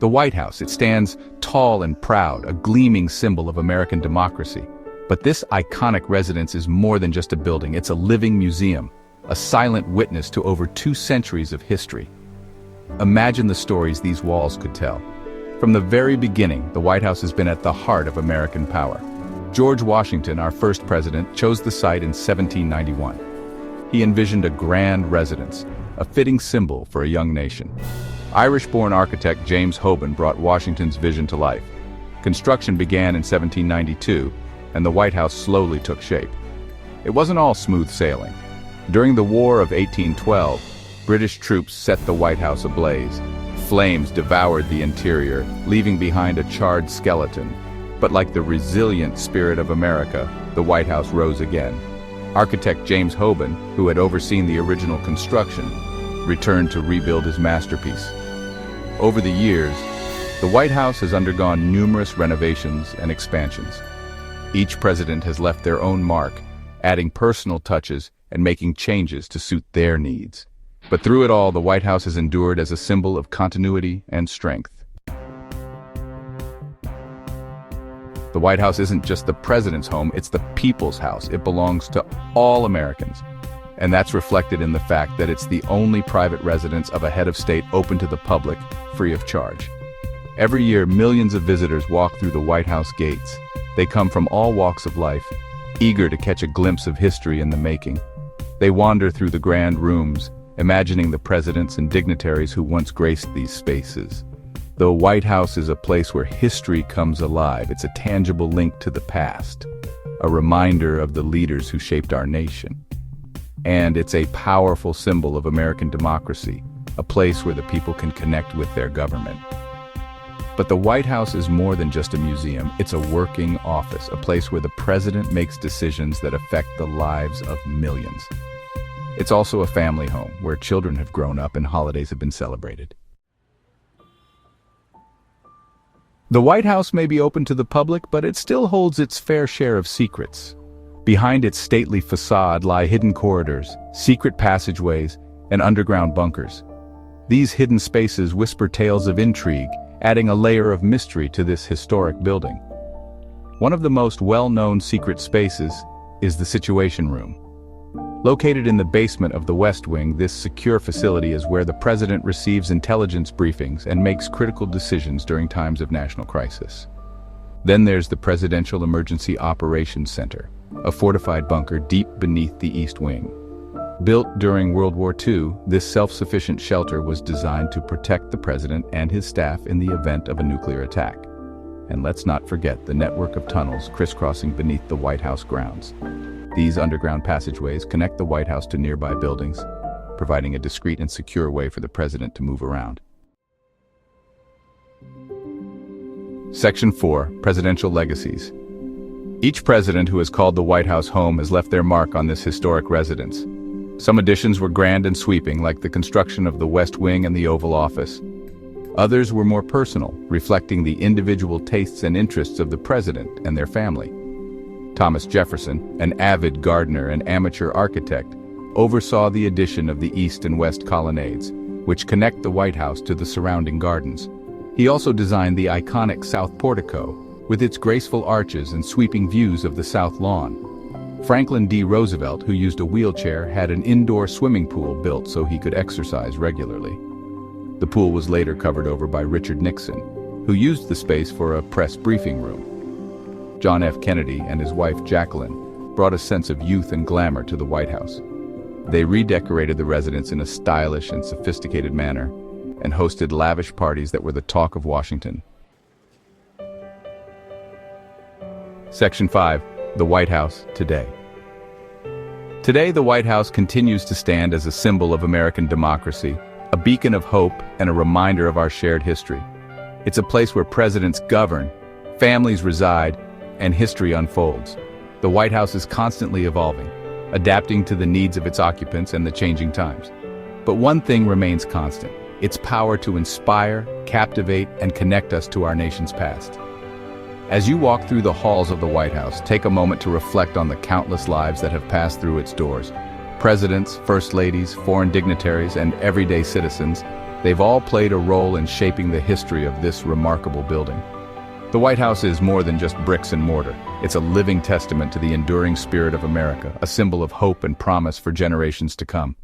The White House, it stands tall and proud, a gleaming symbol of American democracy. But this iconic residence is more than just a building, it's a living museum, a silent witness to over 2 centuries of history. Imagine the stories these walls could tell. From the very beginning, the White House has been at the heart of American power. George Washington, our first president, chose the site in 1791. He envisioned a grand residence, a fitting symbol for a young nation. Irish-born architect James Hoban brought Washington's vision to life. Construction began in 1792, and the White House slowly took shape. It wasn't all smooth sailing. During the War of 1812, British troops set the White House ablaze. Flames devoured the interior, leaving behind a charred skeleton. But like the resilient spirit of America, the White House rose again. Architect James Hoban, who had overseen the original construction, returned to rebuild his masterpiece. Over the years, the White House has undergone numerous renovations and expansions. Each president has left their own mark, adding personal touches and making changes to suit their needs. But through it all, the White House has endured as a symbol of continuity and strength. The White House isn't just the president's home, it's the people's house. It belongs to all Americans. And that's reflected in the fact that it's the only private residence of a head of state open to the public, free of charge. Every year, millions of visitors walk through the White House gates. They come from all walks of life, eager to catch a glimpse of history in the making. They wander through the grand rooms, imagining the presidents and dignitaries who once graced these spaces. The White House is a place where history comes alive. It's a tangible link to the past, a reminder of the leaders who shaped our nation. And it's a powerful symbol of American democracy, a place where the people can connect with their government. But the White House is more than just a museum. It's a working office, a place where the president makes decisions that affect the lives of millions. It's also a family home where children have grown up and holidays have been celebrated. The White House may be open to the public, but it still holds its fair share of secrets. Behind its stately facade lie hidden corridors, secret passageways, and underground bunkers. These hidden spaces whisper tales of intrigue, adding a layer of mystery to this historic building. One of the most well-known secret spaces is the Situation Room. Located in the basement of the West Wing, this secure facility is where the president receives intelligence briefings and makes critical decisions during times of national crisis. Then there's the Presidential Emergency Operations Center, a fortified bunker deep beneath the East Wing. Built during World War II, this self-sufficient shelter was designed to protect the president and his staff in the event of a nuclear attack. And let's not forget the network of tunnels crisscrossing beneath the White House grounds. These underground passageways connect the White House to nearby buildings, providing a discreet and secure way for the president to move around. Section 4. Presidential Legacies. Each president who has called the White House home has left their mark on this historic residence. Some additions were grand and sweeping, like the construction of the West Wing and the Oval Office. Others were more personal, reflecting the individual tastes and interests of the president and their family. Thomas Jefferson, an avid gardener and amateur architect, oversaw the addition of the east and west colonnades, which connect the White House to the surrounding gardens. He also designed the iconic South Portico, with its graceful arches and sweeping views of the South Lawn. Franklin D. Roosevelt, who used a wheelchair, had an indoor swimming pool built so he could exercise regularly. The pool was later covered over by Richard Nixon, who used the space for a press briefing room. John F. Kennedy and his wife Jacqueline brought a sense of youth and glamour to the White House. They redecorated the residence in a stylish and sophisticated manner and hosted lavish parties that were the talk of Washington. Section 5. The White House today. Today, the White House continues to stand as a symbol of American democracy, a beacon of hope and a reminder of our shared history. It's a place where presidents govern, families reside, and history unfolds. The White House is constantly evolving, adapting to the needs of its occupants and the changing times. But one thing remains constant: its power to inspire, captivate, and connect us to our nation's past. As you walk through the halls of the White House, take a moment to reflect on the countless lives that have passed through its doors. Presidents, first ladies, foreign dignitaries, and everyday citizens, They've all played a role in shaping the history of this remarkable building. The White House is more than just bricks and mortar. It's a living testament to the enduring spirit of America, a symbol of hope and promise for generations to come.